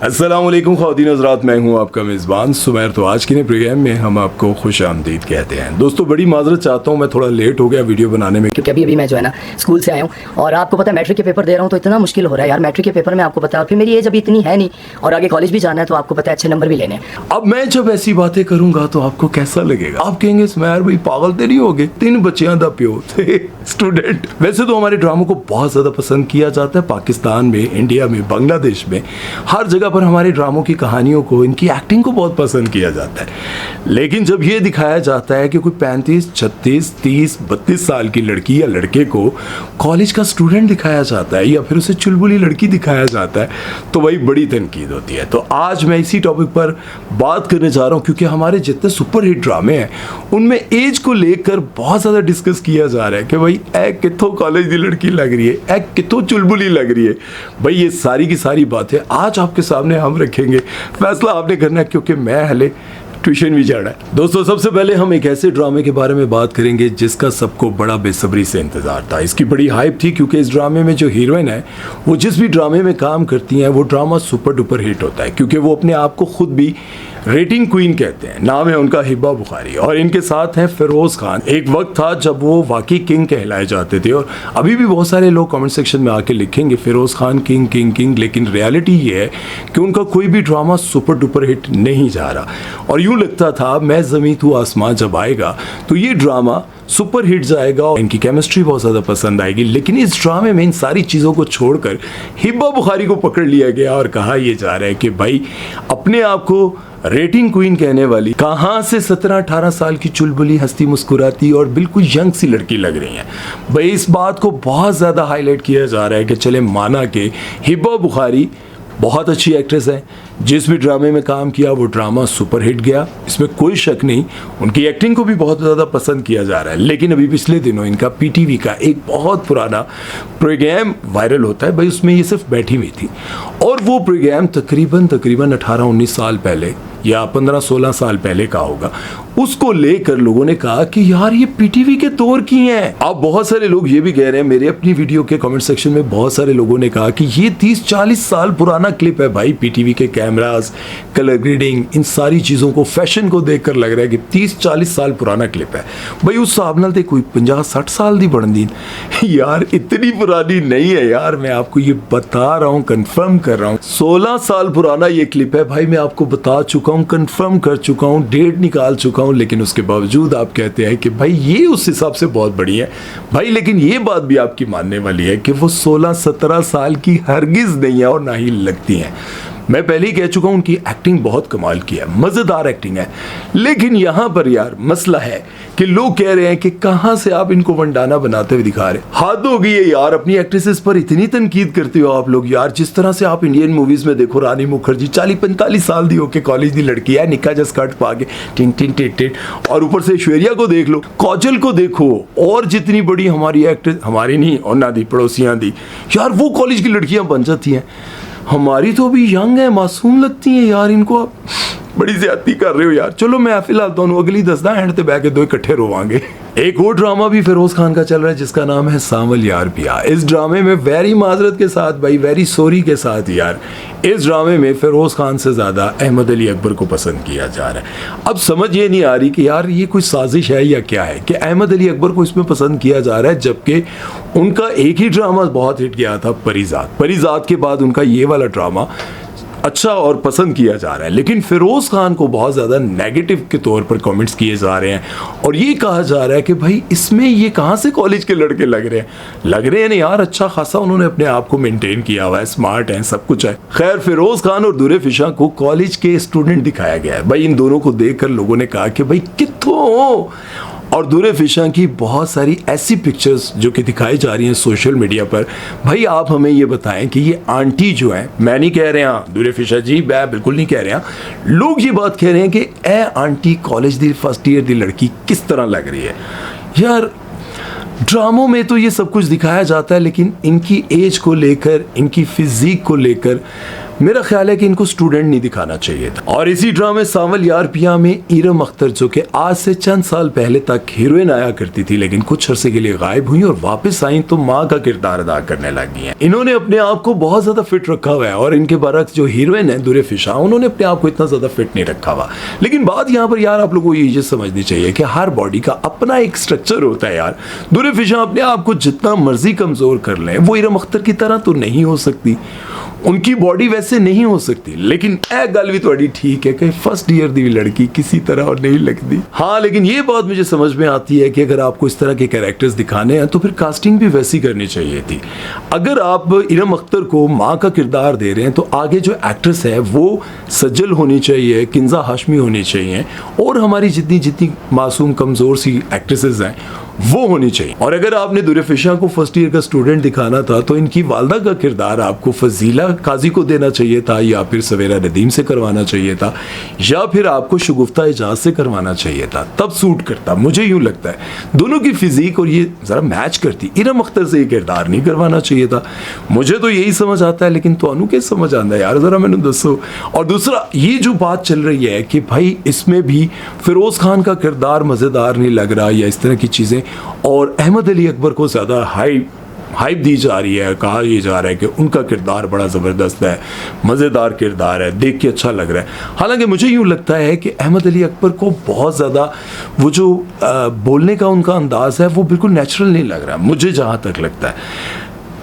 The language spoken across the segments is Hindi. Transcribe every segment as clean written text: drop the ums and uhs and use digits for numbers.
अस्सलाम वालेकुम ख़वातीन हज़रात, मैं हूं आपका मेज़बान सुमैर। तो आज के नए प्रोग्राम में हम आपको खुश आमदीद कहते हैं। दोस्तों बड़ी माजरत चाहता हूं, मैं थोड़ा लेट हो गया वीडियो बनाने में क्योंकि अभी मैं जो है ना स्कूल से आया हूँ और आपको पता है मैट्रिक के पेपर दे रहा हूँ तो इतना मुश्किल हो रहा है यार। मैट्रिक के पेपर में आपको पता है, फिर मेरी एज अभी इतनी है नहीं और आगे कॉलेज भी जाना है तो आपको पता है अच्छे नंबर भी लेने हैं। अब मैं जब ऐसी बातें करूंगा तो आपको कैसा लगेगा? आप कहेंगे सुमैर भाई पागल तो नहीं हो गए, 3 बच्चियां दा प्यो थे स्टूडेंट। वैसे तो हमारे ड्रामों को बहुत ज़्यादा पसंद किया जाता है, पाकिस्तान में, इंडिया में, बांग्लादेश में, हर जगह पर हमारे ड्रामों की कहानियों को, इनकी एक्टिंग को बहुत पसंद किया जाता है। लेकिन जब ये दिखाया जाता है कि कोई 35, 36, 30, 32 साल की लड़की या लड़के को कॉलेज का स्टूडेंट दिखाया जाता है या फिर उसे चुलबुली लड़की दिखाया जाता है तो वही बड़ी तनकीद होती है। तो आज मैं इसी टॉपिक पर बात करने जा रहा हूँ क्योंकि हमारे जितने सुपर हिट ड्रामे हैं उनमें एज को लेकर बहुत ज़्यादा डिस्कस किया जा रहा है कि भाई ए कितों कॉलेज की लड़की लग रही है, ए कितों चुलबुली लग रही है। भाई ये सारी की सारी बातें आज आपके सामने हम रखेंगे, फैसला आपने करना है क्योंकि मैं हले ट्यूशन भी जाना है। दोस्तों सबसे पहले हम एक ऐसे ड्रामे के बारे में बात करेंगे जिसका सबको बड़ा बेसब्री से इंतजार था। इसकी बड़ी हाइप थी क्योंकि इस ड्रामे में जो हीरोइन है वो जिस भी ड्रामे में काम करती हैं वो ड्रामा सुपर डुपर हिट होता है क्योंकि वो अपने आप को खुद भी रेटिंग क्वीन कहते हैं। नाम है उनका हिब्बा बुखारी और इनके साथ हैं फिरोज खान। एक वक्त था जब वो वाकई किंग कहलाए जाते थे और अभी भी बहुत सारे लोग कमेंट सेक्शन में आके लिखेंगे Firoz Khan king king king, लेकिन रियलिटी ये है कि उनका कोई भी ड्रामा सुपर डुपर हिट नहीं जा रहा। और यूँ लगता था मैं ज़मीं तू आसमां जब आएगा तो ये ड्रामा सुपर हिट जाएगा और इनकी केमिस्ट्री बहुत ज़्यादा पसंद आएगी। लेकिन इस ड्रामे में इन सारी चीज़ों को छोड़कर हिब्बा बुखारी को पकड़ लिया गया और कहा यह जा रहा है कि भाई अपने आप को रेटिंग क्वीन कहने वाली कहाँ से 17-18 साल की चुलबुली हंसती मुस्कुराती और बिल्कुल यंग सी लड़की लग रही हैं। भाई इस बात को बहुत ज़्यादा हाईलाइट किया जा रहा है कि चले माना कि हिब्बा बुखारी बहुत अच्छी एक्ट्रेस है, जिस भी ड्रामे में काम किया वो ड्रामा सुपर हिट गया, इसमें कोई शक नहीं। उनकी एक्टिंग को भी बहुत ज़्यादा पसंद किया जा रहा है। लेकिन अभी पिछले दिनों इनका पीटीवी का एक बहुत पुराना प्रोग्राम वायरल होता है, भाई उसमें ये सिर्फ बैठी हुई थी और वो प्रोग्राम तकरीबन 18-19 साल पहले या 15-16 साल पहले का होगा। उसको लेकर लोगों ने कहा कि यार ये पीटीवी के दौर की हैं। अब बहुत सारे लोग ये भी कह रहे हैं, मेरे अपनी वीडियो के कमेंट सेक्शन में बहुत सारे लोगों ने कहा कि ये 30-40 साल पुराना क्लिप है। भाई पीटीवी के कैमरास, कलर ग्रेडिंग, इन सारी चीज़ों को, फैशन को देखकर लग रहा है कि 30-40 साल पुराना क्लिप है। भाई उस हिसाब नाल कोई 50-60 साल दी बनदी यार, इतनी पुरानी नहीं है यार। मैं आपको ये बता रहा हूँ, कंफर्म कर रहा हूँ, 16 साल पुराना ये क्लिप है। भाई मैं आपको बता चुका हूँ, कंफर्म कर चुका हूँ, डेट निकाल चुका हूँ, लेकिन उसके बावजूद आप कहते हैं कि भाई ये उस हिसाब से बहुत बड़ी है। भाई लेकिन ये बात भी आपकी मानने वाली है कि वो 16-17 साल की हरगिज नहीं है और ना ही लगती हैं। मैं पहले ही कह चुका हूं उनकी एक्टिंग बहुत कमाल की है, मज़ेदार एक्टिंग है। लेकिन यहां पर यार मसला है कि लोग कह रहे हैं कि कहां से आप इनको वंडाना बनाते हुए दिखा रहे। हद हो गई है यार, अपनी एक्ट्रेसेस पर इतनी तनकीद करते हो आप लोग यार। जिस तरह से आप इंडियन मूवीज में देखो, रानी मुखर्जी 40-45 साल दी होके कॉलेज की लड़की है, निक्का जा स्कर्ट पा के टिन टिन टिट टिट, और ऊपर से ऐश्वर्या को देख लो, काजल को देखो, और जितनी बड़ी हमारी एक्ट्रेस, हमारी नहीं और ना दी पड़ोसियां दी यार, वो कॉलेज की लड़कियां बन जाती हैं। हमारी तो अभी यंग है, मासूम लगती हैं यार। इनको आप बड़ी ज्यादती कर रहे हो यार। चलो मैं फिलहाल दोनों अगली 10 एंड ते बह के 2 इकट्ठे रोवांगे। एक और ड्रामा भी फिरोज खान का चल रहा है जिसका नाम है सांवल यार पिया। इस ड्रामे में वेरी माजरत के साथ, भाई वेरी सॉरी के साथ यार, इस ड्रामे में फिरोज खान से ज़्यादा अहमद अली अकबर को पसंद किया जा रहा है। अब समझ ये नहीं आ रही कि यार ये कोई साजिश है या क्या है कि अहमद अली अकबर को इसमें पसंद किया जा रहा है, जबकि उनका एक ही ड्रामा बहुत हिट गया था, परिजात। परिजात के बाद उनका ये वाला ड्रामा अच्छा और पसंद किया जा रहा है। लेकिन फिरोज खान को बहुत ज़्यादा नेगेटिव के तौर पर कमेंट्स किए जा रहे हैं और ये कहा जा रहा है कि भाई इसमें ये कहाँ से कॉलेज के लड़के लग रहे हैं नहीं यार। अच्छा खासा उन्होंने अपने आप को मेंटेन किया हुआ है, स्मार्ट है, सब कुछ है। खैर फिरोज खान और दुरे फिशा को कॉलेज के स्टूडेंट दिखाया गया है। भाई इन दोनों को देखकर लोगों ने कहा कि भाई कित्थों। और दुरे फिशा की बहुत सारी ऐसी पिक्चर्स जो कि दिखाई जा रही हैं सोशल मीडिया पर। भाई आप हमें ये बताएं कि ये आंटी जो है, मैं नहीं कह रहे हैं दुरे फिशा जी, मैं बिल्कुल नहीं कह रहे हैं, लोग ये बात कह रहे हैं कि ए आंटी कॉलेज दी फर्स्ट ईयर दी लड़की किस तरह लग रही है यार। ड्रामों में तो ये सब कुछ दिखाया जाता है लेकिन इनकी एज को लेकर, इनकी फिजिक को लेकर मेरा ख्याल है कि इनको स्टूडेंट नहीं दिखाना चाहिए था। और इसी ड्रामे सांवल यार पिया में इरम अख्तर, जो कि आज से चंद साल पहले तक हीरोइन आया करती थी लेकिन कुछ अरसे के लिए गायब हुई और वापस आई तो माँ का किरदार अदा करने लगी हैं। इन्होंने अपने आप को बहुत ज्यादा फिट रखा हुआ है और इनके बरक्स जो हीरोइन है दुरे फिशा, उन्होंने अपने आप को इतना ज्यादा फिट नहीं रखा हुआ। लेकिन बात यहाँ पर यार आप लोगों को ये चीज समझनी चाहिए कि हर बॉडी का अपना एक स्ट्रक्चर होता है यार। दुरे फिशा अपने आप को जितना मर्जी कमजोर कर लें, वो इरम अख्तर की तरह तो नहीं हो सकती, उनकी बॉडी वैसे नहीं हो सकती। लेकिन ए गल भी थोड़ी ठीक है कि फर्स्ट ईयर दी लड़की किसी तरह और नहीं लगती। हाँ, लेकिन ये बात मुझे समझ में आती है कि अगर आपको इस तरह के कैरेक्टर्स दिखाने हैं तो फिर कास्टिंग भी वैसी करनी चाहिए थी। अगर आप इरम अख्तर को माँ का किरदार दे रहे हैं तो आगे जो एक्ट्रेस है वो सज्जल होनी चाहिए, किंजा हाशमी होनी चाहिए और हमारी जितनी जितनी मासूम कमजोर सी एक्ट्रेसेस हैं वो होनी चाहिए। और अगर आपने दुरे फिशा को फर्स्ट ईयर का स्टूडेंट दिखाना था तो इनकी वालदा का किरदार आपको फजीला काजी को देना चाहिए था, या फिर सवेरा नदीम से करवाना चाहिए था, या फिर आपको शगुफ्ता एजाज से करवाना चाहिए था, तब सूट करता। मुझे यूं लगता है दोनों की फिजिक और ये जरा मैच करती। इरम अख्तर से ये किरदार नहीं करवाना चाहिए था। मुझे तो यही समझ आता है, लेकिन तो क्या समझ आता है यार, जरा मैंने दसो। और दूसरा ये जो बात चल रही है कि भाई इसमें भी फिरोज खान का किरदार मजेदार नहीं लग रहा या इस तरह की चीजें, और अहमद अली अकबर को ज्यादा हाइप दी जा रही है, कहा यह जा रहा है कि उनका किरदार बड़ा ज़बरदस्त है, मज़ेदार किरदार है, देख के अच्छा लग रहा है। हालांकि मुझे यूँ लगता है कि अहमद अली अकबर को बहुत ज़्यादा वो जो बोलने का उनका अंदाज़ है वो बिल्कुल नेचुरल नहीं लग रहा है, मुझे जहाँ तक लगता है।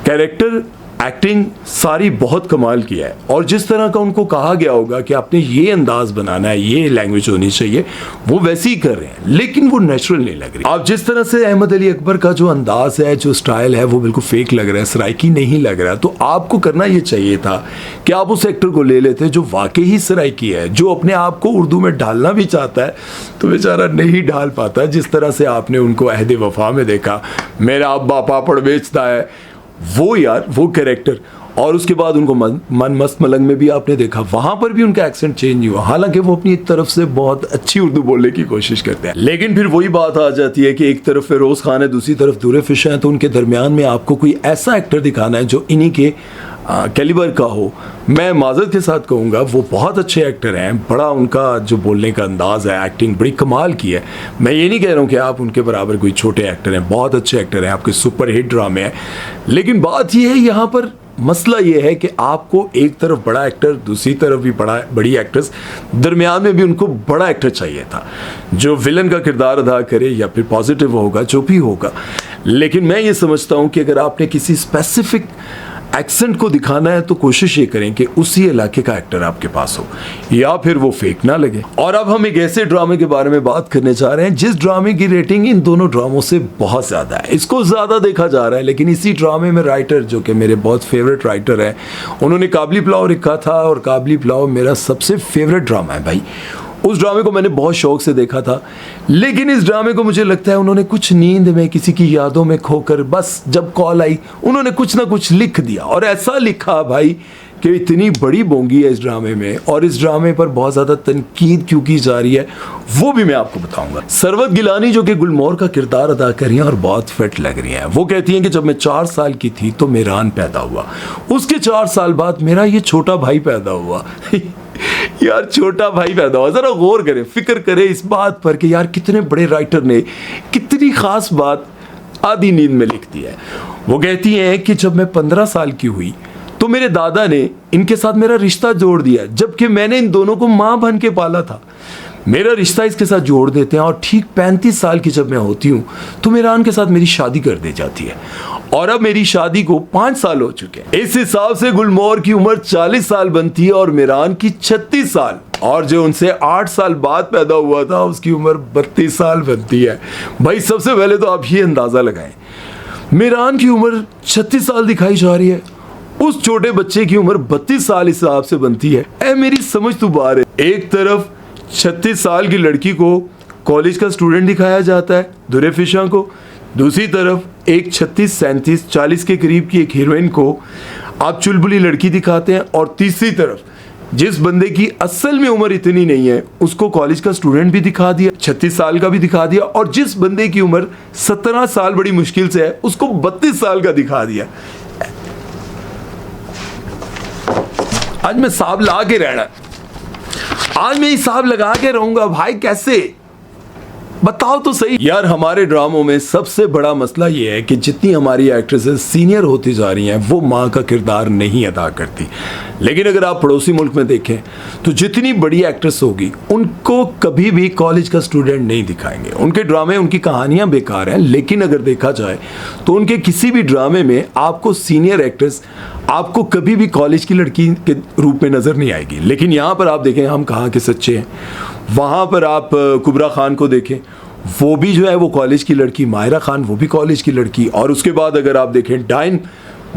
कैरेक्टर एक्टिंग सारी बहुत कमाल किया है और जिस तरह का उनको कहा गया होगा कि आपने ये अंदाज बनाना है, ये लैंग्वेज होनी चाहिए, वो वैसे ही कर रहे हैं, लेकिन वो नेचुरल नहीं लग रही। आप जिस तरह से अहमद अली अकबर का जो अंदाज है, जो स्टाइल है, वो बिल्कुल फेक लग रहा है, सराइकी नहीं लग रहा है। तो आपको करना ये चाहिए था कि आप उस एक्टर को ले लेते जो वाकई ही सराइकी है, जो अपने आप को उर्दू में ढालना भी चाहता है तो बेचारा नहीं ढाल पाता। जिस तरह से आपने उनको अहद वफा में देखा, मेरा अब्बा पापड़ बेचता है, वो यार वो कैरेक्टर, और उसके बाद उनको मन मस्त मलंग में भी आपने देखा, वहां पर भी उनका एक्सेंट चेंज नहीं हुआ। हालांकि वो अपनी तरफ से बहुत अच्छी उर्दू बोलने की कोशिश करते हैं, लेकिन फिर वही बात आ जाती है कि एक तरफ फिरोज खान है, दूसरी तरफ दुरे फिशा है, तो उनके दरमियान में आपको कोई ऐसा एक्टर दिखाना है जो इन्हीं के कैलिबर का हो। मैं माजरत के साथ कहूँगा वो बहुत अच्छे एक्टर हैं, बड़ा उनका जो बोलने का अंदाज़ है, एक्टिंग बड़ी कमाल की है। मैं ये नहीं कह रहा हूँ कि आप उनके बराबर कोई छोटे एक्टर हैं, बहुत अच्छे एक्टर हैं, आपके सुपर हिट ड्रामे हैं। लेकिन बात ये है, यहाँ पर मसला ये है कि आपको एक तरफ बड़ा एक्टर, दूसरी तरफ भी बड़ी एक्ट्रेस, दरमियान में भी उनको बड़ा एक्टर चाहिए था जो विलन का किरदार अदा करे या फिर पॉजिटिव होगा, जो भी होगा। लेकिन मैं ये समझता हूँ कि अगर आपने किसी स्पेसिफिक एक्सेंट को दिखाना है तो कोशिश ये करें कि उसी इलाके का एक्टर आपके पास हो, या फिर वो फेक ना लगे। और अब हम एक ऐसे ड्रामे के बारे में बात करने जा रहे हैं जिस ड्रामे की रेटिंग इन दोनों ड्रामों से बहुत ज़्यादा है, इसको ज़्यादा देखा जा रहा है। लेकिन इसी ड्रामे में राइटर, जो कि मेरे बहुत फेवरेट राइटर हैं, उन्होंने काबली पुलाव लिखा था और काबली पुलाव मेरा सबसे फेवरेट ड्रामा है भाई। उस ड्रामे को मैंने बहुत शौक से देखा था, लेकिन इस ड्रामे को मुझे लगता है उन्होंने कुछ नींद में, किसी की यादों में खोकर, बस जब कॉल आई उन्होंने कुछ ना कुछ लिख दिया, और ऐसा लिखा भाई कि इतनी बड़ी बोंगी है इस ड्रामे में, और इस ड्रामे पर बहुत ज़्यादा तनकीद क्यों की जा रही है वो भी मैं आपको बताऊंगा। सरवत गिलानी जो कि गुलमोहर का किरदार अदा कर रही हैं और बहुत फिट लग रही हैं, वो कहती हैं कि जब मैं 4 साल की थी तो मेरान पैदा हुआ, उसके 4 साल बाद मेरा ये छोटा भाई पैदा हुआ। यार छोटा भाई पैदा हुआ, जरा गौर करें, फिक्र करें इस बात पर कि यार कितने बड़े राइटर ने कितनी खास बात आधी नींद में लिख दी है। वो कहती हैं कि जब मैं 15 साल की हुई तो मेरे दादा ने इनके साथ मेरा रिश्ता जोड़ दिया, जबकि मैंने इन दोनों को मां बन के पाला था। मेरा रिश्ता इसके साथ जोड़ देते हैं और ठीक 35 साल की जब मैं होती हूँ तो मेरान के साथ मेरी शादी कर दी जाती है, और अब मेरी शादी को 5 साल हो चुके हैं। इस हिसाब से गुलमोहर की उम्र 40 साल बनती है और मेरान की 36 साल, और जो उनसे 8 साल बाद पैदा हुआ था उसकी उम्र 32 साल बनती है। भाई सबसे पहले तो आप ये अंदाजा लगाएं, मेरान की उम्र 36 साल दिखाई जा रही है, उस छोटे बच्चे की उम्र 32 साल इस हिसाब से बनती है। ऐ मेरी समझ तो बाहर है, एक तरफ 36 साल की लड़की को कॉलेज का स्टूडेंट दिखाया जाता है दुरे फिशा को, दूसरी तरफ एक 36, 37, 40 के करीब की एक हीरोइन को आप चुलबुली लड़की दिखाते हैं, और तीसरी तरफ जिस बंदे की असल में उम्र इतनी नहीं है उसको कॉलेज का स्टूडेंट भी दिखा दिया, 36 साल का भी दिखा दिया, और जिस बंदे की उम्र 17 साल बड़ी मुश्किल से है उसको 32 साल का दिखा दिया। आज मैं हिसाब ला के रहना, आज मैं हिसाब लगा के रहूंगा भाई। कैसे बताओ तो सही यार। हमारे ड्रामों में सबसे बड़ा मसला ये है कि जितनी हमारी एक्ट्रेसेस सीनियर होती जा रही हैं वो माँ का किरदार नहीं अदा करती। लेकिन अगर आप पड़ोसी मुल्क में देखें तो जितनी बड़ी एक्ट्रेस होगी उनको कभी भी कॉलेज का स्टूडेंट नहीं दिखाएंगे। उनके ड्रामे, उनकी कहानियां बेकार हैं, लेकिन अगर देखा जाए तो उनके किसी भी ड्रामे में आपको सीनियर एक्ट्रेस आपको कभी भी कॉलेज की लड़की के रूप में नजर नहीं आएगी। लेकिन यहाँ पर आप देखें हम कहाँ के सच्चे हैं। वहाँ पर आप कुबरा खान को देखें, वो भी जो है वो कॉलेज की लड़की, मायरा खान वो भी कॉलेज की लड़की। और उसके बाद अगर आप देखें डाइन,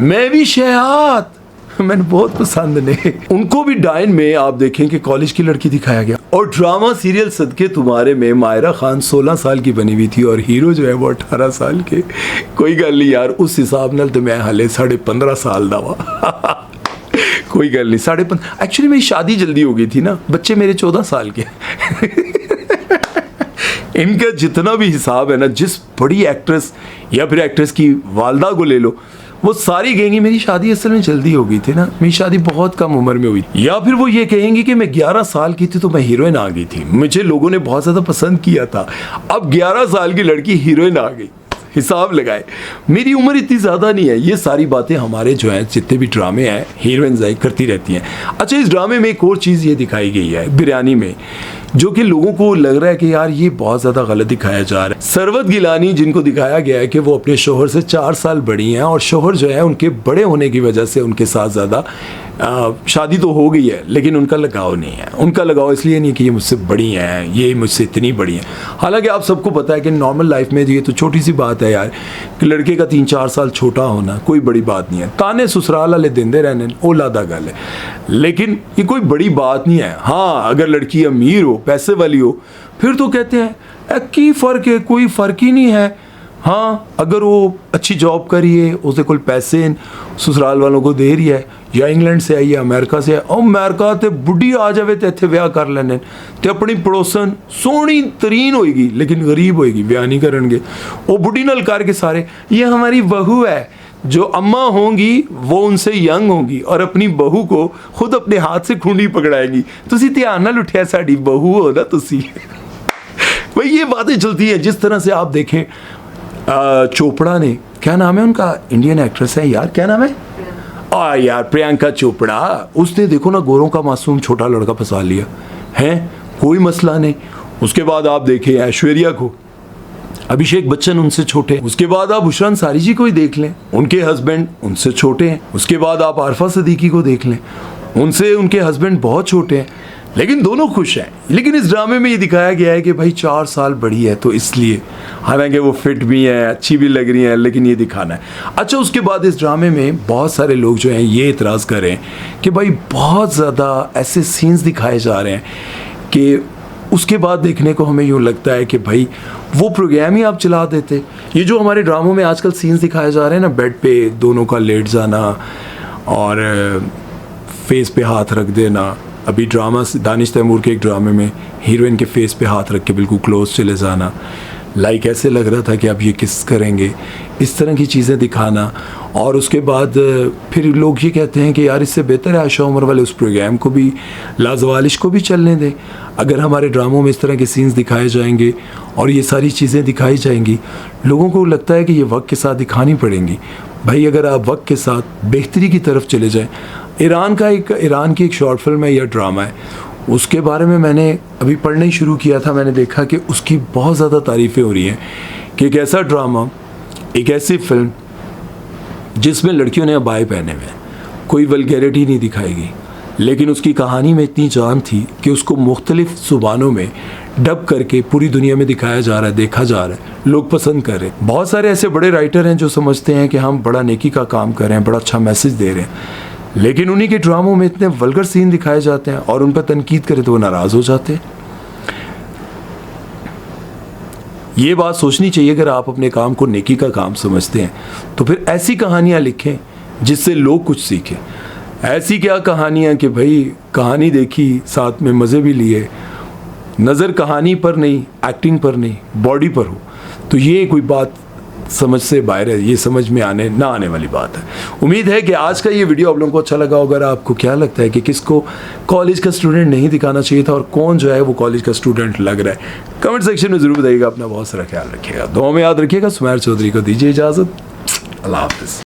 मैं भी शहयात, मैंने बहुत पसंद नहीं, उनको भी डाइन में आप देखें कि कॉलेज की लड़की दिखाया गया। और ड्रामा सीरियल सदके तुम्हारे में मायरा खान 16 साल की बनी हुई थी और हीरो जो है वो 18 साल के। कोई गल नहीं यार, उस हिसाब नाल तो मैं हाले 15.5 साल दा वा। कोई गल नहीं, 15.5। एक्चुअली मेरी शादी जल्दी हो गई थी ना, बच्चे मेरे 14 साल के। इनका जितना भी हिसाब है ना, जिस बड़ी एक्ट्रेस या फिर एक्ट्रेस की वालदा को ले लो, वो सारी कहेंगी मेरी शादी असल में जल्दी हो गई थी ना, मेरी शादी बहुत कम उम्र में हुई। या फिर वो ये कहेंगी कि मैं 11 साल की थी तो मैं हीरोइन आ गई थी, मुझे लोगों ने बहुत ज़्यादा पसंद किया था। अब 11 साल की लड़की हीरोइन आ गई, हिसाब लगाए मेरी उम्र इतनी ज़्यादा नहीं है। ये सारी बातें हमारे जो हैं जितने भी ड्रामे हैं हीरोइंस करती रहती हैं। अच्छा, इस ड्रामे में एक और चीज़ ये दिखाई गई है बिरयानी में, जो कि लोगों को लग रहा है कि यार ये बहुत ज़्यादा गलत दिखाया जा रहा है। सरवत गिलानी जिनको दिखाया गया है कि वो अपने शोहर से 4 साल बड़ी हैं और शोहर जो है उनके बड़े होने की वजह से उनके साथ ज़्यादा शादी तो हो गई है लेकिन उनका लगाव नहीं है। उनका लगाव इसलिए नहीं कि ये मुझसे बड़ी हैं, ये मुझसे इतनी बड़ी हैं। हालांकि आप सबको पता है कि नॉर्मल लाइफ में ये तो छोटी सी बात है यार कि लड़के का 3-4 साल छोटा होना कोई बड़ी बात नहीं है। ताने ससुराल वाले देंदे रहने ओलादा गल है, लेकिन ये कोई बड़ी बात नहीं है। हाँ, अगर लड़की अमीर हो, पैसे वाली हो, फिर तो कहते हैं की फ़र्क है, कोई फ़र्क ही नहीं है। हाँ, अगर वो अच्छी जॉब करिए, उसके कोल पैसे ससुराल वालों को दे रही है, या इंग्लैंड से आई है, अमेरिका से है, अमेरिका ते बुढ़ी आ जाए तो इतने ब्याह कर लेने ते अपनी पड़ोसन सोहनी तरीन होएगी लेकिन गरीब होएगी, ब्याह नहीं करेंगे। वो बुढ़ी नल करके सारे ये हमारी बहू है, जो अम्मा होंगी वो उनसे यंग होंगी और अपनी बहू को खुद अपने हाथ से खूंडी पकड़ाएंगी। तुसी ध्यान नाल उठिया, साड़ी बहू हो ना तुसी। भाई ये बातें चलती हैं। जिस तरह से आप देखें चोपड़ा ने, क्या नाम है उनका, इंडियन एक्ट्रेस है यार, क्या नाम है यार, प्रियंका चोपड़ा, उसने देखो ना गोरों का मासूम छोटा लड़का फंसा लिया है, कोई मसला नहीं। उसके बाद आप देखें ऐश्वर्या को, अभिषेक बच्चन उनसे छोटे हैं। उसके बाद आप बुशरा अंसारी जी को ही देख लें, उनके हस्बैंड उनसे छोटे हैं। उसके बाद आप आरफा सदीकी को देख लें, उनसे उनके हस्बैंड बहुत छोटे हैं लेकिन दोनों खुश हैं। लेकिन इस ड्रामे में ये दिखाया गया है कि भाई 4 साल बड़ी है तो इसलिए, हालांकि वो फिट भी हैं, अच्छी भी लग रही हैं, लेकिन ये दिखाना है। अच्छा, उसके बाद इस ड्रामे में बहुत सारे लोग जो हैं ये इतराज़ कर रहे हैं कि भाई बहुत ज़्यादा ऐसे सीन्स दिखाए जा रहे हैं कि उसके बाद देखने को हमें यूँ लगता है कि भाई वो प्रोग्राम ही आप चला देते। ये जो हमारे ड्रामों में आजकल सीन्स दिखाए जा रहे हैं ना, बेड पे दोनों का लेट जाना और फेस पे हाथ रख देना। अभी ड्रामा दानिश तैमूर के एक ड्रामे में हीरोइन के फेस पे हाथ रख के बिल्कुल क्लोज चले जाना, लाइक ऐसे लग रहा था कि अब ये किस करेंगे, इस तरह की चीज़ें दिखाना। और उसके बाद फिर लोग ये कहते हैं कि यार इससे बेहतर है आयशा उमर वाले उस प्रोग्राम को भी, लाजवालिश को भी चलने दें। अगर हमारे ड्रामों में इस तरह के सीन्स दिखाए जाएंगे और ये सारी चीज़ें दिखाई जाएंगी, लोगों को लगता है कि ये वक्त के साथ दिखानी पड़ेंगी। भाई अगर आप वक्त के साथ बेहतरी की तरफ चले जाएं, ईरान की एक शॉर्ट फिल्म है या ड्रामा है, उसके बारे में मैंने अभी पढ़ना ही शुरू किया था। मैंने देखा कि उसकी बहुत ज़्यादा तारीफ़ें हो रही हैं कि एक ऐसा ड्रामा, एक ऐसी फिल्म जिसमें लड़कियों ने अबाए पहने हुए हैं, कोई वल्गैरिटी नहीं दिखाएगी, लेकिन उसकी कहानी में इतनी जान थी कि उसको मुख्तलिफ ज़ुबानों में डब करके पूरी दुनिया में दिखाया जा रहा है, देखा जा रहा है, लोग पसंद कर रहे हैं। बहुत सारे ऐसे बड़े राइटर हैं जो समझते हैं कि हम बड़ा नेकी का काम कर रहे हैं, बड़ा अच्छा मैसेज दे रहे हैं, लेकिन उन्हीं के ड्रामों में इतने वल्गर सीन दिखाए जाते हैं और उन पर तनकीद करें तो वो नाराज़ हो जाते हैं। ये बात सोचनी चाहिए, अगर आप अपने काम को नेकी का काम समझते हैं तो फिर ऐसी कहानियाँ लिखें जिससे लोग कुछ सीखें। ऐसी क्या कहानियाँ कि भाई कहानी देखी, साथ में मज़े भी लिए, नज़र कहानी पर नहीं, एक्टिंग पर नहीं, बॉडी पर हो, तो ये कोई बात समझ से बाहर है, ये समझ में आने वाली बात है। उम्मीद है कि आज का ये वीडियो आप लोगों को अच्छा लगा। अगर आपको क्या लगता है कि किसको कॉलेज का स्टूडेंट नहीं दिखाना चाहिए था और कौन जो है वो कॉलेज का स्टूडेंट लग रहा है, कमेंट सेक्शन में जरूर बताइएगा। अपना बहुत सारा ख्याल रखिएगा, दुआ में याद रखिएगा। सुमैर चौधरी को दीजिए इजाज़त। अल्लाह हाफिज़।